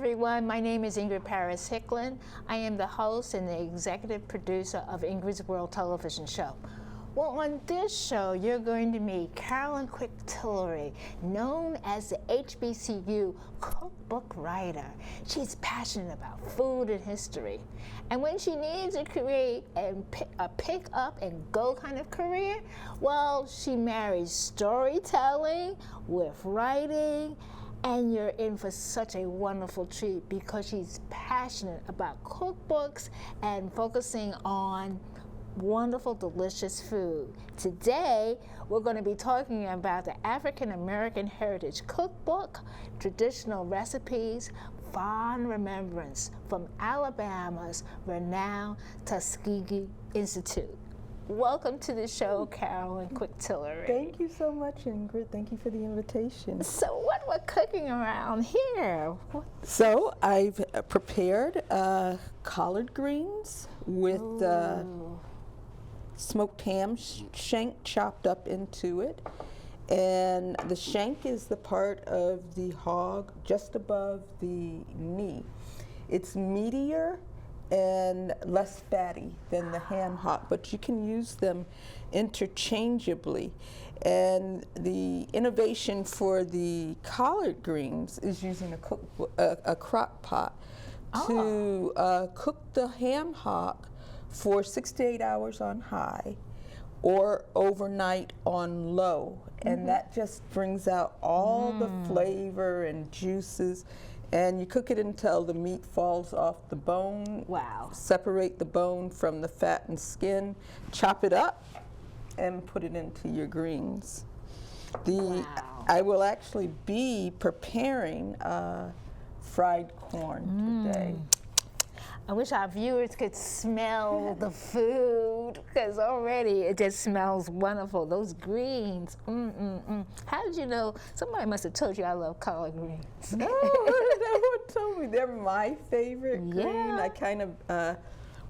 everyone. My name is Ingrid Hicklin. I am the host and the executive producer of Ingrid's World television show. Well, on this show, you're going to meet Carolyn Tillery, known as the HBCU cookbook writer. She's passionate about food and history. And when she needs to create a pick up and go kind of career, well, she marries storytelling with writing, and you're in for such a wonderful treat because she's passionate about cookbooks and focusing on wonderful, delicious food. Today, we're going to be talking about the African American Heritage Cookbook, traditional recipes, fond remembrance from Alabama's renowned Tuskegee Institute. Welcome to the show, Carolyn Tillery. Thank you so much, Ingrid. Thank you for the invitation. So what we're cooking around here? So I've prepared collard greens with smoked ham shank chopped up into it. And the shank is the part of the hog just above the knee. It's meatier and less fatty than the ham hock, but you can use them interchangeably. And the innovation for the collard greens is using a crock pot to cook the ham hock for 6 to 8 hours on high or overnight on low. And that just brings out all the flavor and juices. And you cook it until the meat falls off the bone. Wow. Separate the bone from the fat and skin, chop it up, and put it into your greens. I will actually be preparing fried corn today. I wish our viewers could smell the food, because already it just smells wonderful. Those greens, How did you know? Somebody must have told you I love collard greens. No, no one told me. They're my favorite green. I kind of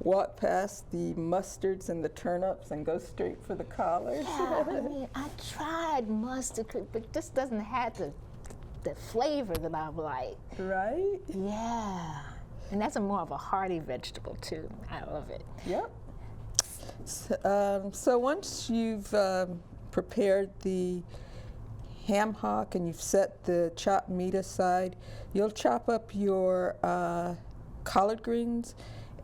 walk past the mustards and the turnips and go straight for the collards. Yeah, I mean, I tried mustard, but this doesn't have the flavor that I like. Right? Yeah. And that's more of a hearty vegetable too. I love it. Yep. So once you've prepared the ham hock and you've set the chopped meat aside, you'll chop up your collard greens,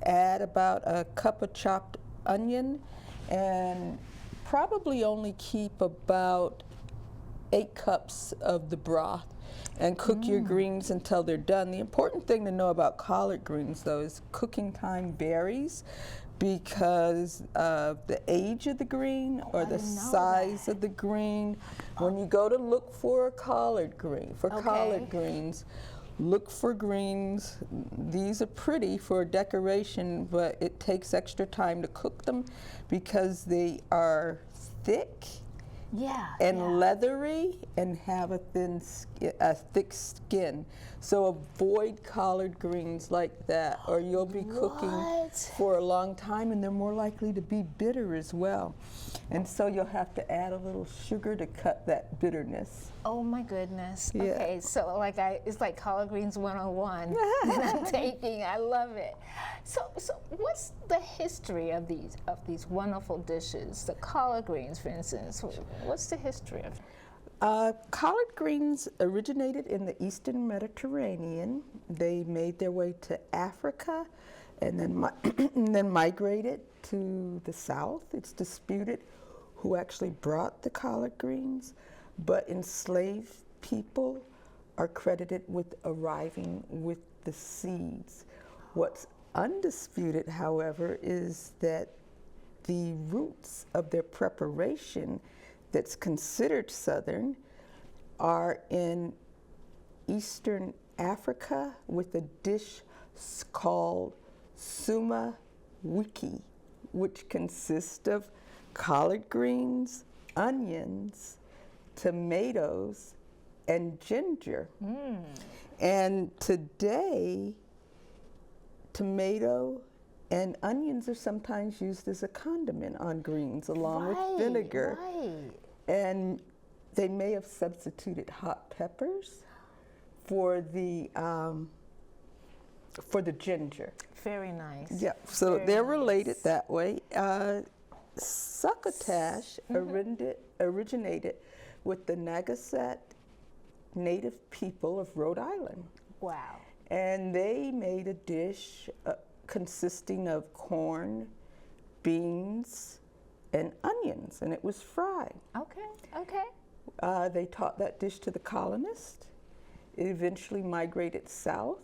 add about a cup of chopped onion, and probably only keep about 8 cups of the broth, and cook your greens until they're done. The important thing to know about collard greens, though, is cooking time varies because of the age of the green or the size of the green. When you go to look for a collard green, collard greens, look for greens. These are pretty for decoration, but it takes extra time to cook them because they are thick. And leathery and have a thick skin. So avoid collard greens like that, or you'll be cooking for a long time, and they're more likely to be bitter as well. And so you'll have to add a little sugar to cut that bitterness. Oh my goodness. Yeah. Okay, so it's like collard greens 101 that I'm taking. I love it. So what's the history of these wonderful dishes? The collard greens, for instance. What's the history of it? Collard greens originated in the Eastern Mediterranean. They made their way to Africa and then migrated to the South. It's disputed who actually brought the collard greens, but enslaved people are credited with arriving with the seeds. What's undisputed, however, is that the roots of their preparation that's considered Southern are in Eastern Africa with a dish called suma wiki, which consists of collard greens, onions, tomatoes, and ginger. And today, tomato and onions are sometimes used as a condiment on greens along with vinegar. And they may have substituted hot peppers for the for the ginger. Very nice. Yeah, so Very they're nice. related that way. Succotash originated with the Nagasat native people of Rhode Island. Wow. And they made a dish consisting of corn, beans, and onions, and it was fried. Okay, okay. They taught that dish to the colonists. It eventually migrated south.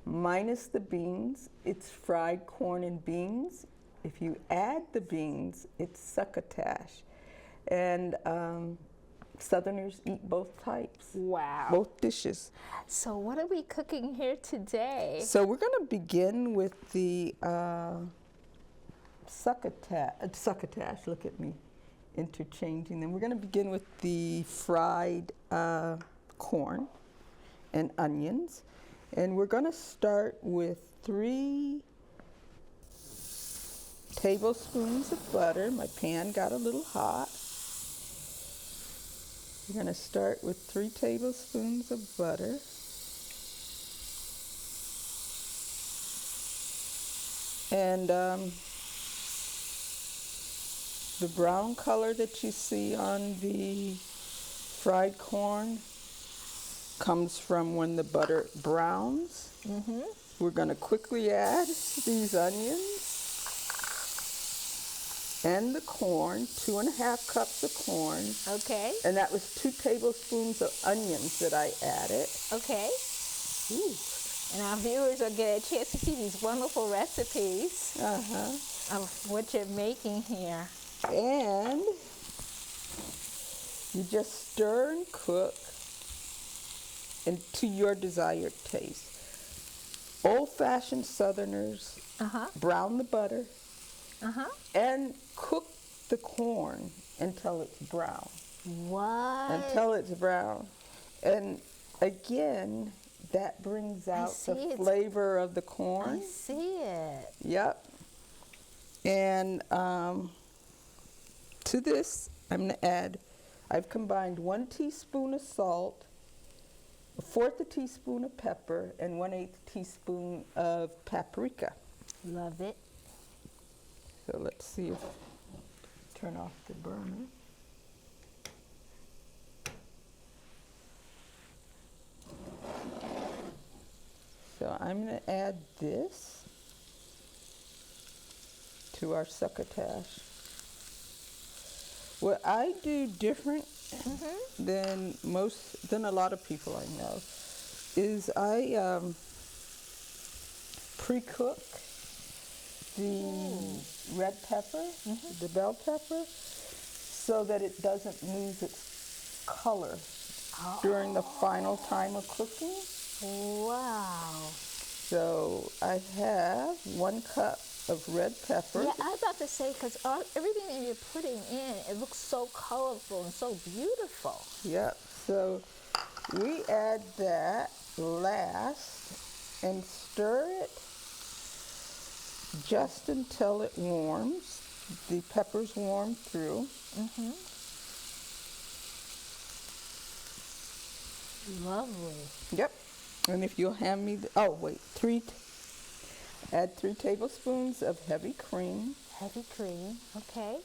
Minus the beans, it's fried corn and beans. If you add the beans, it's succotash. And Southerners eat both types, Wow. both dishes. So what are we cooking here today? So we're going to begin with the succotash. Look at me interchanging them. We're going to begin with the fried corn and onions. And we're going to start with 3 tablespoons of butter. My pan got a little hot. We're going to start with 3 tablespoons of butter. And the brown color that you see on the fried corn comes from when the butter browns. Mm-hmm. We're going to quickly add these onions and the corn, 2½ cups of corn. Okay. And that was 2 tablespoons of onions that I added. Okay. Ooh. And our viewers will get a chance to see these wonderful recipes of what you're making here. And you just stir and cook and to your desired taste. Old-fashioned Southerners brown the butter and cook the corn until it's brown. What? Until it's brown. And again, that brings out the flavor of the corn. I see it. Yep. And to this, I'm going to add, I've combined 1 teaspoon of salt, 1/4 a teaspoon of pepper, and 1/8 teaspoon of paprika. Love it. So let's see if, turn off the burner. So I'm going to add this to our succotash. What I do different than a lot of people I know is I pre-cook the red pepper, the bell pepper, so that it doesn't lose its color during the final time of cooking. Wow. So I have 1 cup of red pepper. Yeah, I was about to say, because everything that you're putting in, it looks so colorful and so beautiful. Yep. So we add that last and stir it just until it warms. The peppers warm through. Lovely. Yep. And if you'll hand me add 3 tablespoons of heavy cream. Heavy cream, okay.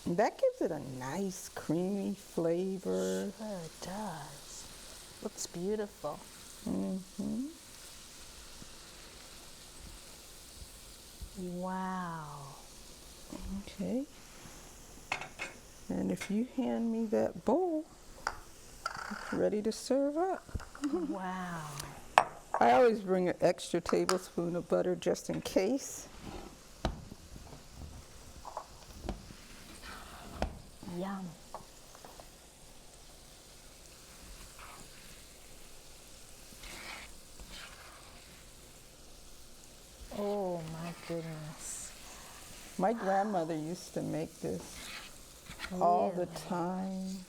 And that gives it a nice creamy flavor. Sure it does. Looks beautiful. Wow. Okay. And if you hand me that bowl, it's ready to serve up. Wow. I always bring an extra tablespoon of butter just in case. Yum. Oh my goodness. My grandmother used to make this all the time.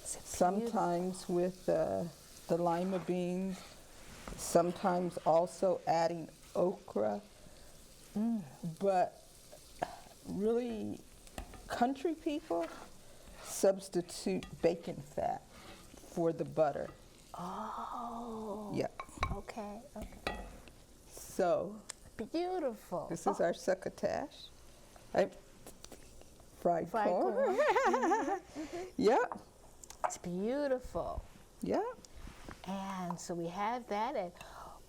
Sometimes with the lima beans, sometimes also adding okra. But really, country people substitute bacon fat for the butter. Oh. Yeah. Okay, okay. So Beautiful. this is our succotash. Fried corn. corn. Yeah, It's beautiful. yeah. And so we have that. And,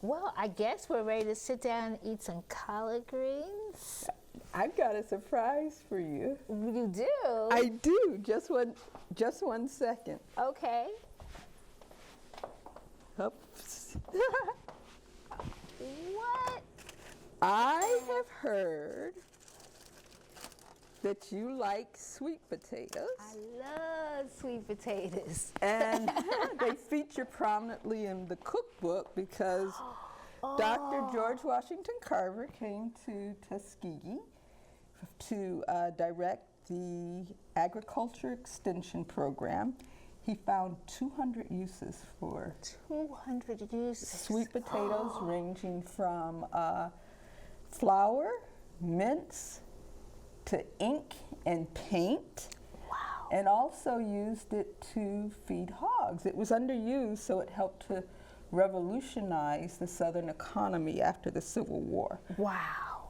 well, I guess we're ready to sit down and eat some collard greens. I've got a surprise for you. You do? I do. Just one second. Okay. Oops. What? I have heard that you like sweet potatoes. I love sweet potatoes. And they feature prominently in the cookbook because Dr. George Washington Carver came to Tuskegee to direct the agriculture extension program. He found 200 uses for 200 uses. sweet potatoes, ranging from flour, mince, to ink and paint. Wow. And also used it to feed hogs. It was underused, so it helped to revolutionize the Southern economy after the Civil War. Wow.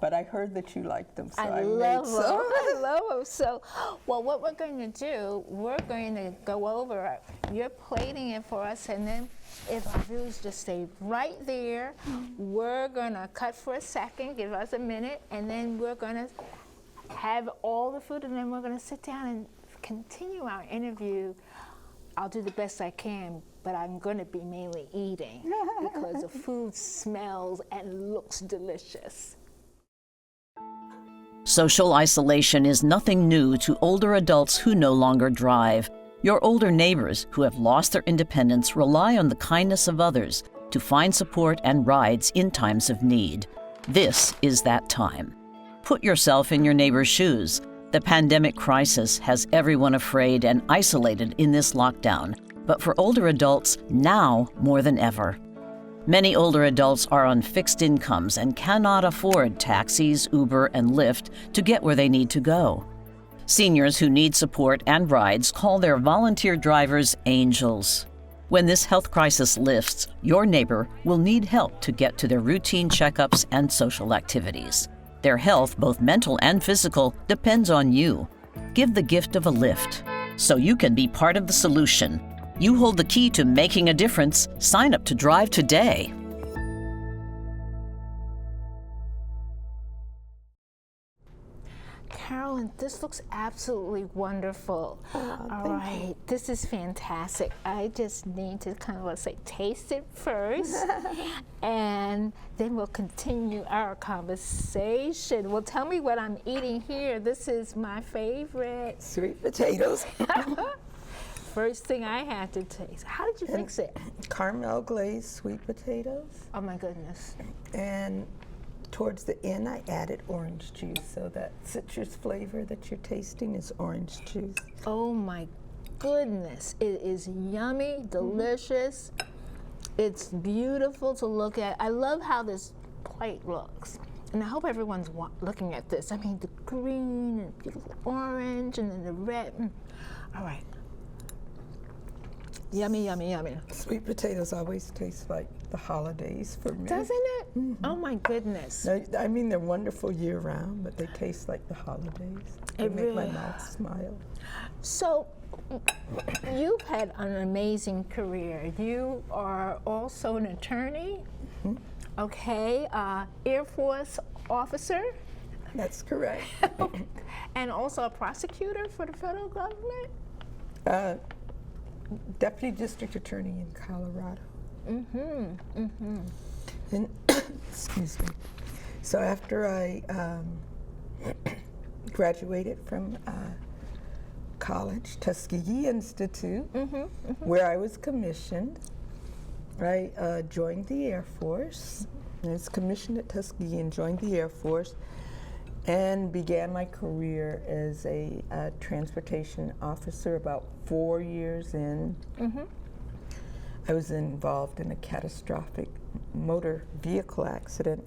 But I heard that you liked them, so I I love made them. some. I love them. So, well, what we're going to do, we're going to go over, you're plating it for us, and then if our viewers just stay right there, we're going to cut for a second, give us a minute, and then we're going to have all the food, and then we're going to sit down and continue our interview. I'll do the best I can, but I'm going to be mainly eating because the food smells and looks delicious. Social isolation is nothing new to older adults who no longer drive. Your older neighbors who have lost their independence rely on the kindness of others to find support and rides in times of need. This is that time. Put yourself in your neighbor's shoes. The pandemic crisis has everyone afraid and isolated in this lockdown, but for older adults, now more than ever. Many older adults are on fixed incomes and cannot afford taxis, Uber, and Lyft to get where they need to go. Seniors who need support and rides call their volunteer drivers angels. When this health crisis lifts, your neighbor will need help to get to their routine checkups and social activities. Their health, both mental and physical, depends on you. Give the gift of a lift so you can be part of the solution. You hold the key to making a difference. Sign up to drive today. Carolyn, this looks absolutely wonderful. All right, this is fantastic. I just need to kind of, let's say, taste it first, and then we'll continue our conversation. Well, tell me what I'm eating here. This is my favorite. Sweet potatoes. First thing I had to taste. How did you fix it? Caramel glazed sweet potatoes. Oh my goodness. And towards the end, I added orange juice, so that citrus flavor that you're tasting is orange juice. Oh my goodness. It is yummy, delicious. It's beautiful to look at. I love how this plate looks. And I hope everyone's looking at this. I mean, the green and beautiful orange and then the red. All right. Yummy, yummy, yummy. Sweet potatoes always taste like the holidays for me. Doesn't it? Oh my goodness. I mean, they're wonderful year-round, but they taste like the holidays. They make my mouth smile. So, you've had an amazing career. You are also an attorney, okay, Air Force officer. That's correct. And also a prosecutor for the federal government? Deputy District Attorney in Colorado. And excuse me. So after I graduated from college, Tuskegee Institute, where I was commissioned, I joined the Air Force. I was commissioned at Tuskegee and joined the Air Force and began my career as a transportation officer about 4 years in. I was involved in a catastrophic motor vehicle accident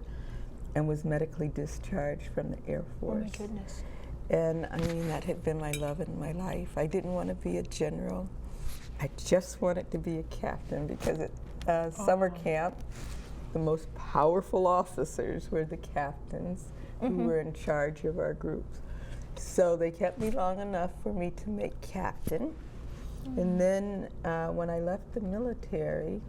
and was medically discharged from the Air Force. Oh my goodness. And I mean, that had been my love in my life. I didn't want to be a general. I just wanted to be a captain because at summer camp, the most powerful officers were the captains who were in charge of our groups. So they kept me long enough for me to make captain. And then when I left the military,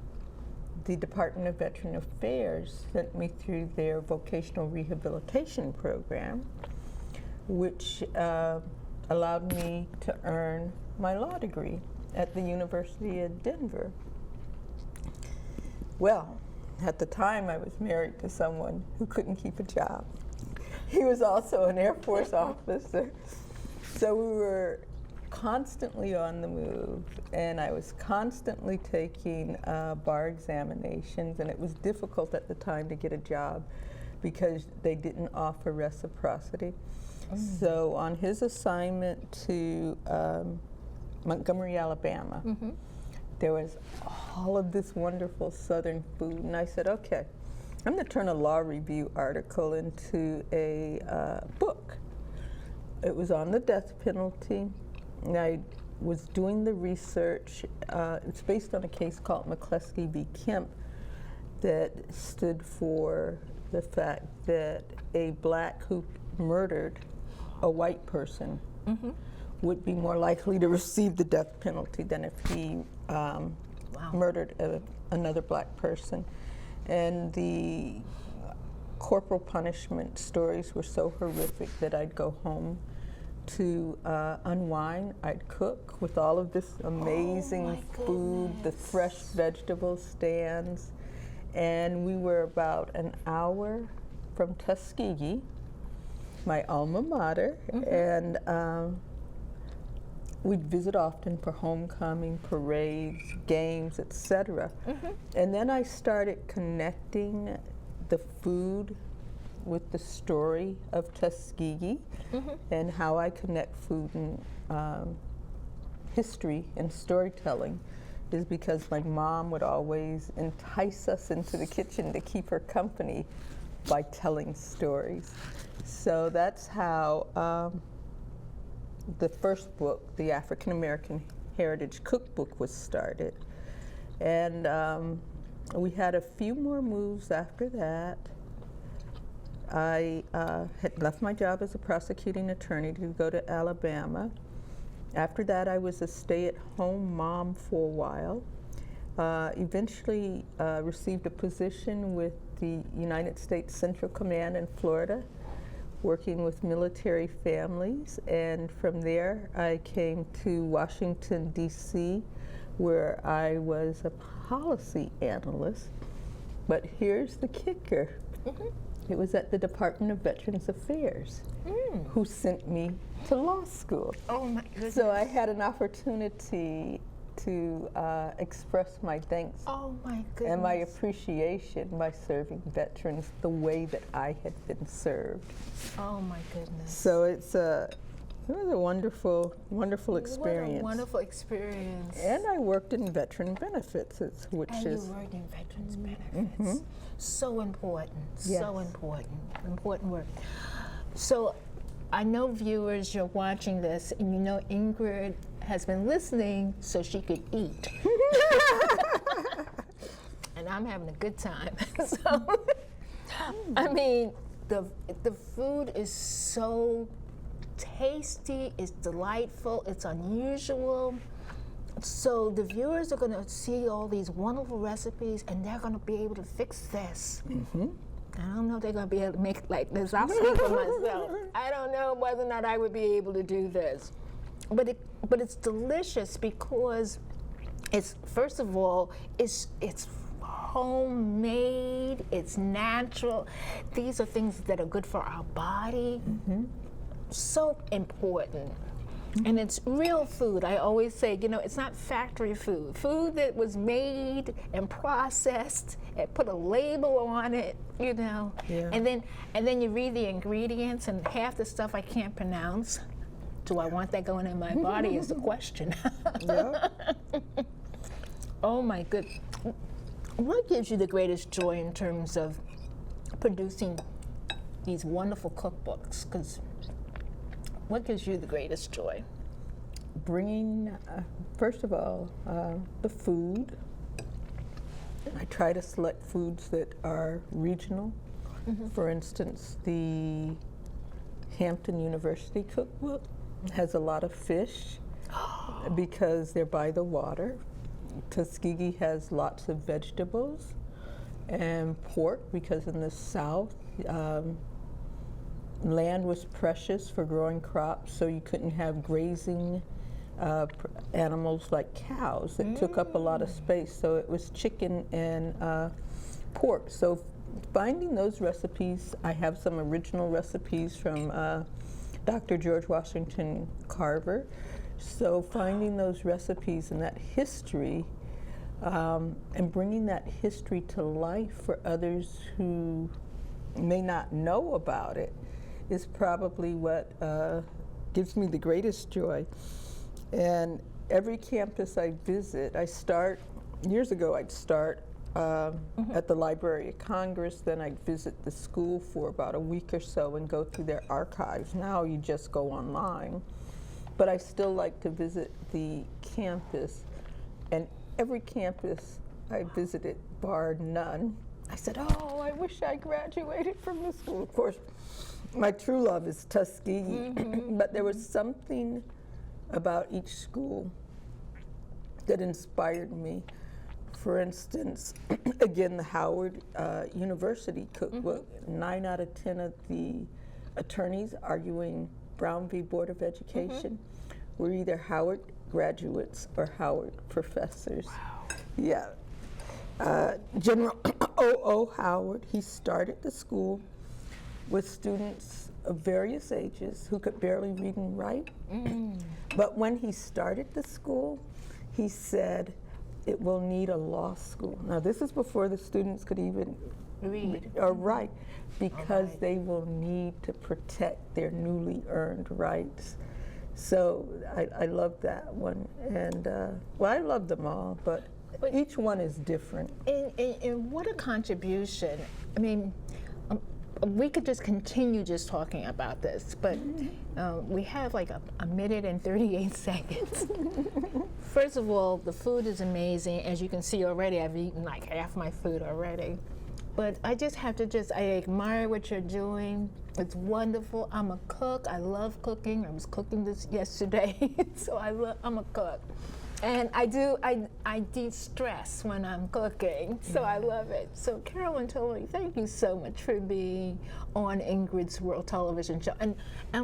the Department of Veteran Affairs sent me through their vocational rehabilitation program, which allowed me to earn my law degree at the University of Denver. Well, at the time I was married to someone who couldn't keep a job. He was also an Air Force officer. So we were constantly on the move, and I was constantly taking bar examinations, and it was difficult at the time to get a job because they didn't offer reciprocity. So on his assignment to Montgomery, Alabama, there was all of this wonderful Southern food, and I said, okay, I'm going to turn a law review article into a book. It was on the death penalty, and I was doing the research. It's based on a case called McCleskey v. Kemp that stood for the fact that a black who murdered a white person would be more likely to receive the death penalty than if he murdered another black person. And the corporal punishment stories were so horrific that I'd go home to unwind. I'd cook with all of this amazing food, the fresh vegetable stands. And we were about an hour from Tuskegee, my alma mater, and we'd visit often for homecoming, parades, games, etc. And then I started connecting the food with the story of Tuskegee and how I connect food and history and storytelling is because my mom would always entice us into the kitchen to keep her company by telling stories. So that's how the first book, the African American Heritage Cookbook, was started. And we had a few more moves after that. I had left my job as a prosecuting attorney to go to Alabama. After that, I was a stay-at-home mom for a while. Eventually received a position with the United States Central Command in Florida, working with military families. And from there, I came to Washington, D.C., where I was a policy analyst. But here's the kicker. It was at the Department of Veterans Affairs who sent me to law school. Oh my goodness. So I had an opportunity to express my thanks and my appreciation by serving veterans the way that I had been served. Oh my goodness. So it was a wonderful, wonderful experience. What a wonderful experience. And I worked in veteran benefits, which is... you worked in veterans benefits. So important, so important, important work. So I know viewers, you're watching this, and you know Ingrid has been listening so she could eat. And I'm having a good time. So, I mean, the food is so tasty, it's delightful, it's unusual. So the viewers are going to see all these wonderful recipes, and they're going to be able to fix this. I don't know if they're going to be able to make it like this. I'll speak for myself. I don't know whether or not I would be able to do this. But it's delicious because it's, first of all, it's homemade, it's natural. These are things that are good for our body. So important. And it's real food. I always say, you know, it's not factory food. Food that was made and processed and put a label on it, you know. And then you read the ingredients, and half the stuff I can't pronounce. Do I want that going in my body is the question. Oh my goodness. What gives you the greatest joy in terms of producing these wonderful cookbooks? Because what gives you the greatest joy? Bringing, first of all, the food. I try to select foods that are regional. For instance, the Hampton University Cookbook has a lot of fish because they're by the water. Tuskegee has lots of vegetables and pork because in the South, land was precious for growing crops, so you couldn't have grazing animals like cows that took up a lot of space. So it was chicken and pork. So finding those recipes, I have some original recipes from Dr. George Washington Carver. So finding those recipes and that history and bringing that history to life for others who may not know about it is probably what gives me the greatest joy. And every campus I visit, years ago I'd start at the Library of Congress, then I'd visit the school for about a week or so and go through their archives. Now you just go online. But I still like to visit the campus, and every campus I visited, bar none, I said, oh, I wish I graduated from this school. Of course, my true love is Tuskegee, but there was something about each school that inspired me. For instance, again, the Howard University Cookbook, 9 out of 10 of the attorneys arguing Brown v. Board of Education were either Howard graduates or Howard professors. Wow. Yeah. General O.O. Howard, he started the school with students of various ages who could barely read and write. But when he started the school, he said, it will need a law school. Now this is before the students could even read or write, because they will need to protect their newly earned rights. So I love that one, and well, I love them all, but each one is different. And what a contribution. I mean, we could just continue just talking about this, but we have like a minute and 38 seconds. First of all, the food is amazing. As you can see already, I've eaten like half my food already. But I just have to I admire what you're doing. It's wonderful. I'm a cook. I love cooking. I was cooking this yesterday, so I'm a cook. And I de-stress when I'm cooking, so I love it. So Carolyn, Tillery, thank you so much for being on Ingrid's World Television Show. And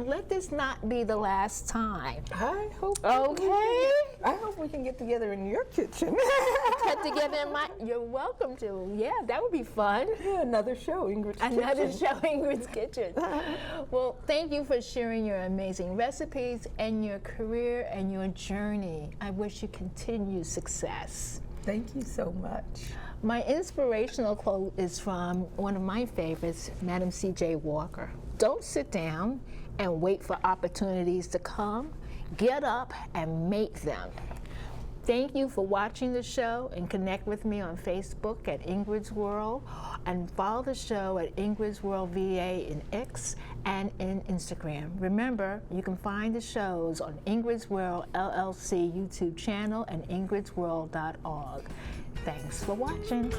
let this not be the last time. I hope. Okay. I hope we can get together in your kitchen. Get together in you're welcome to. Yeah, that would be fun. Yeah, another show, Ingrid's Kitchen. Another show, Ingrid's Kitchen. Well, thank you for sharing your amazing recipes and your career and your journey. I wish you continued success. Thank you so much. My inspirational quote is from one of my favorites, Madam C.J. Walker. Don't sit down and wait for opportunities to come. Get up and make them. Thank you for watching the show, and connect with me on Facebook at Ingrid's World, and follow the show at Ingrid's World VA in X and in Instagram. Remember, you can find the shows on Ingrid's World LLC YouTube channel and ingridsworld.org. Thanks for watching.